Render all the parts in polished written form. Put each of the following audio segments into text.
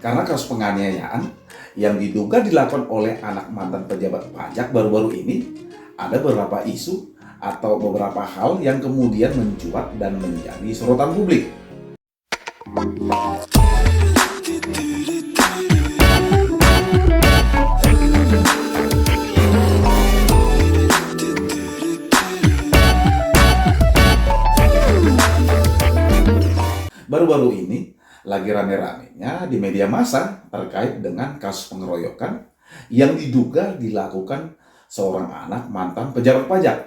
Karena kasus penganiayaan yang diduga dilakukan oleh anak mantan pejabat pajak baru-baru ini, ada beberapa isu atau beberapa hal yang kemudian mencuat dan menjadi sorotan publik. Baru-baru ini lagi rame-ramenya di media massa terkait dengan kasus pengeroyokan yang diduga dilakukan seorang anak mantan pejabat pajak.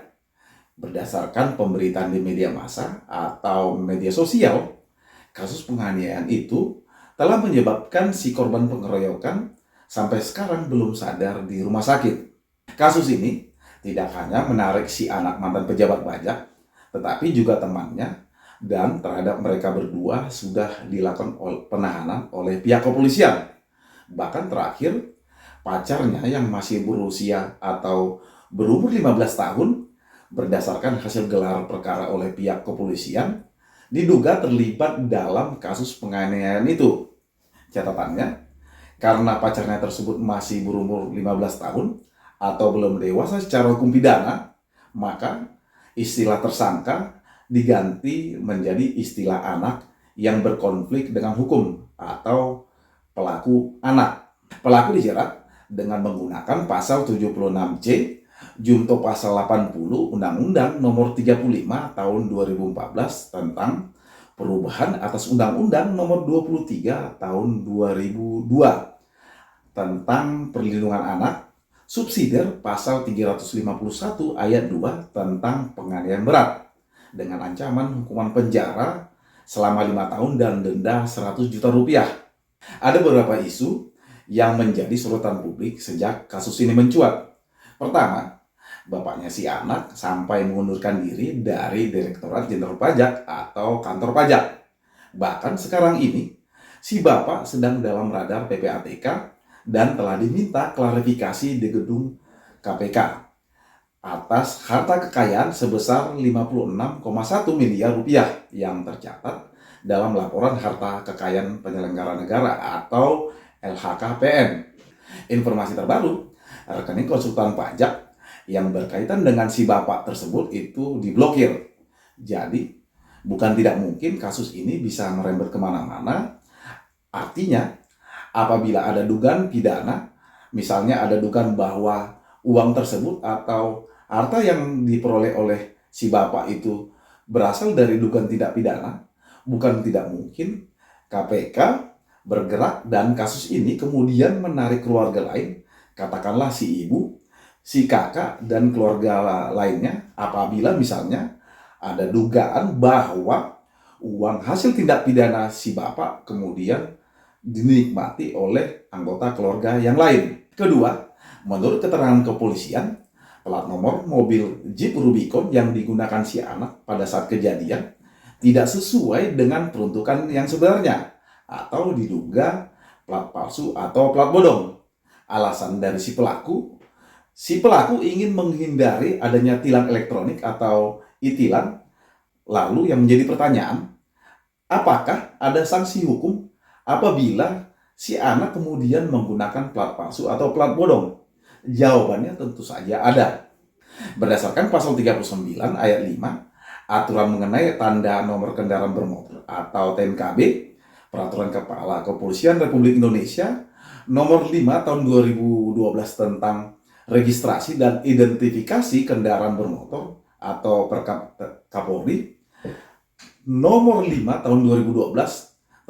Berdasarkan pemberitaan di media massa atau media sosial, kasus penganiayaan itu telah menyebabkan si korban pengeroyokan sampai sekarang belum sadar di rumah sakit. Kasus ini tidak hanya menarik si anak mantan pejabat pajak, tetapi juga temannya, dan terhadap mereka berdua sudah dilakukan penahanan oleh pihak kepolisian. Bahkan terakhir, pacarnya yang masih berusia atau berumur 15 tahun, berdasarkan hasil gelar perkara oleh pihak kepolisian, diduga terlibat dalam kasus penganiayaan itu. Catatannya, karena pacarnya tersebut masih berumur 15 tahun atau belum dewasa secara hukum pidana, maka istilah tersangka diganti menjadi istilah anak yang berkonflik dengan hukum atau pelaku anak. Pelaku dijerat dengan menggunakan pasal 76C Junto pasal 80 Undang-Undang Nomor 35 Tahun 2014 tentang perubahan atas Undang-Undang Nomor 23 Tahun 2002 tentang perlindungan anak, subsidiar pasal 351 ayat 2 tentang penganiayaan berat dengan ancaman hukuman penjara selama 5 tahun dan denda 100 juta rupiah. Ada beberapa isu yang menjadi sorotan publik sejak kasus ini mencuat. Pertama, bapaknya si anak sampai mengundurkan diri dari Direktorat Jenderal Pajak atau kantor pajak. Bahkan sekarang ini, si bapak sedang dalam radar PPATK dan telah diminta klarifikasi di gedung KPK atas harta kekayaan sebesar 56,1 miliar rupiah yang tercatat dalam laporan harta kekayaan penyelenggara negara atau LHKPN. Informasi terbaru, rekening konsultan pajak yang berkaitan dengan si bapak tersebut itu diblokir. Jadi, bukan tidak mungkin kasus ini bisa merembet kemana-mana. Artinya, apabila ada dugaan pidana, misalnya ada dugaan bahwa uang tersebut atau harta yang diperoleh oleh si bapak itu berasal dari dugaan tindak pidana, bukan tidak mungkin KPK bergerak dan kasus ini kemudian menarik keluarga lain, katakanlah si ibu, si kakak, dan keluarga lainnya, apabila misalnya ada dugaan bahwa uang hasil tindak pidana si bapak kemudian dinikmati oleh anggota keluarga yang lain. Kedua, menurut keterangan kepolisian, plat nomor mobil Jeep Rubicon yang digunakan si anak pada saat kejadian tidak sesuai dengan peruntukan yang sebenarnya atau diduga plat palsu atau plat bodong. Alasan dari si pelaku ingin menghindari adanya tilang elektronik atau e-tilang. Lalu yang menjadi pertanyaan, apakah ada sanksi hukum apabila si anak kemudian menggunakan plat palsu atau plat bodong? Jawabannya tentu saja ada. Berdasarkan pasal 39 ayat 5, aturan mengenai tanda nomor kendaraan bermotor atau TNKB, Peraturan Kepala Kepolisian Republik Indonesia Nomor 5 tahun 2012 tentang registrasi dan identifikasi kendaraan bermotor atau Perkapolri, Nomor 5 tahun 2012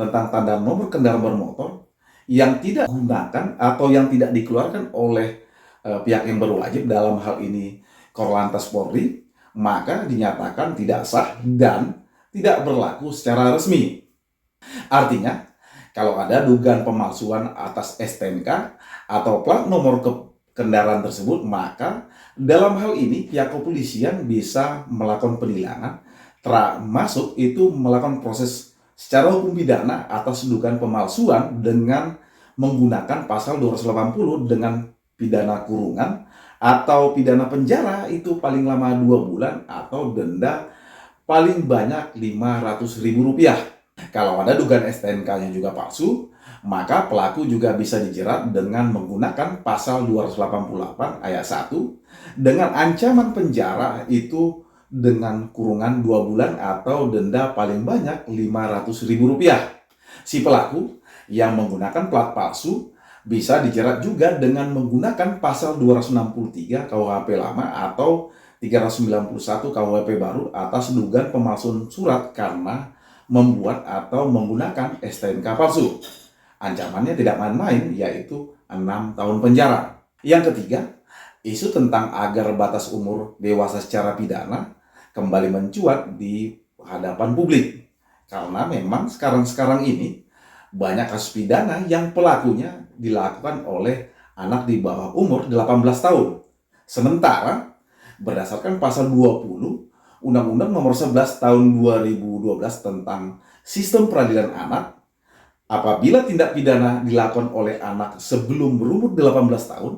tentang tanda nomor kendaraan bermotor yang tidak digunakan atau yang tidak dikeluarkan oleh pihak yang berwajib, dalam hal ini Korlantas Polri, maka dinyatakan tidak sah dan tidak berlaku secara resmi. Artinya, kalau ada dugaan pemalsuan atas STNK atau plat nomor kendaraan tersebut, maka dalam hal ini pihak kepolisian bisa melakukan penilangan, termasuk itu melakukan proses secara hukum pidana atas dugaan pemalsuan dengan menggunakan pasal 280 dengan pidana kurungan atau pidana penjara itu paling lama 2 bulan atau denda paling banyak Rp500.000. Kalau ada dugaan STNK yang juga palsu, maka pelaku juga bisa dijerat dengan menggunakan pasal 288 ayat 1 dengan ancaman penjara itu dengan kurungan 2 bulan atau denda paling banyak Rp500.000. Si pelaku yang menggunakan plat palsu bisa dijerat juga dengan menggunakan pasal 263 KUHP lama atau 391 KUHP baru atas dugaan pemalsuan surat karena membuat atau menggunakan STNK palsu. Ancamannya tidak main-main, yaitu 6 tahun penjara. Yang ketiga, isu tentang agar batas umur dewasa secara pidana kembali mencuat di hadapan publik. Karena memang sekarang ini banyak kasus pidana yang pelakunya dilakukan oleh anak di bawah umur 18 tahun. Sementara berdasarkan pasal 20 Undang-Undang Nomor 11 Tahun 2012 tentang Sistem Peradilan Anak, apabila tindak pidana dilakukan oleh anak sebelum berumur 18 tahun,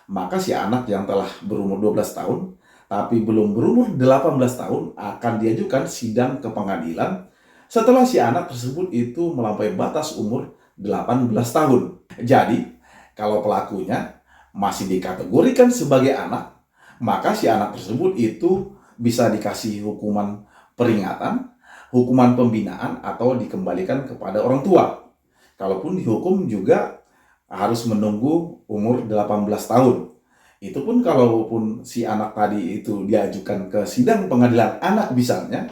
maka si anak yang telah berumur 12 tahun tapi belum berumur 18 tahun akan diajukan sidang ke pengadilan setelah si anak tersebut itu melampaui batas umur 18 tahun. Jadi, kalau pelakunya masih dikategorikan sebagai anak, maka si anak tersebut itu bisa dikasih hukuman peringatan, hukuman pembinaan, atau dikembalikan kepada orang tua. Kalaupun dihukum juga harus menunggu umur 18 tahun. Itu pun kalaupun si anak tadi itu diajukan ke sidang pengadilan anak misalnya,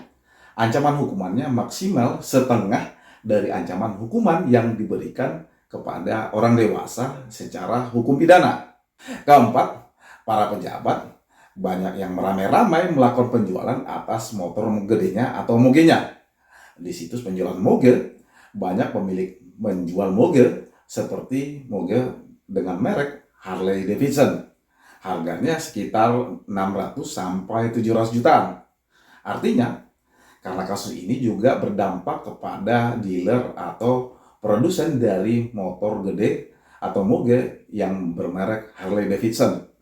ancaman hukumannya maksimal setengah dari ancaman hukuman yang diberikan kepada orang dewasa secara hukum pidana. Keempat, para pejabat banyak yang meramai-ramai melakukan penjualan atas motor gedenya atau mogenya. Di situs penjualan moge, banyak pemilik menjual moge seperti moge dengan merek Harley Davidson. Harganya sekitar 600 sampai 700 jutaan. Artinya, karena kasus ini juga berdampak kepada dealer atau produsen dari motor gede atau moge yang bermerek Harley Davidson.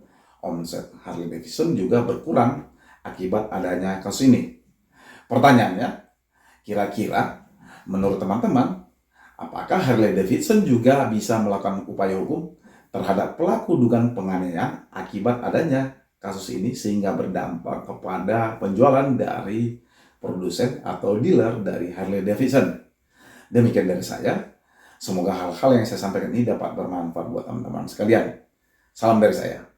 Omset Harley Davidson juga berkurang akibat adanya kasus ini. Pertanyaannya, kira-kira menurut teman-teman, apakah Harley Davidson juga bisa melakukan upaya hukum terhadap pelaku dugaan penganiayaan akibat adanya kasus ini sehingga berdampak kepada penjualan dari produsen atau dealer dari Harley Davidson? Demikian dari saya. Semoga hal-hal yang saya sampaikan ini dapat bermanfaat buat teman-teman sekalian. Salam dari saya.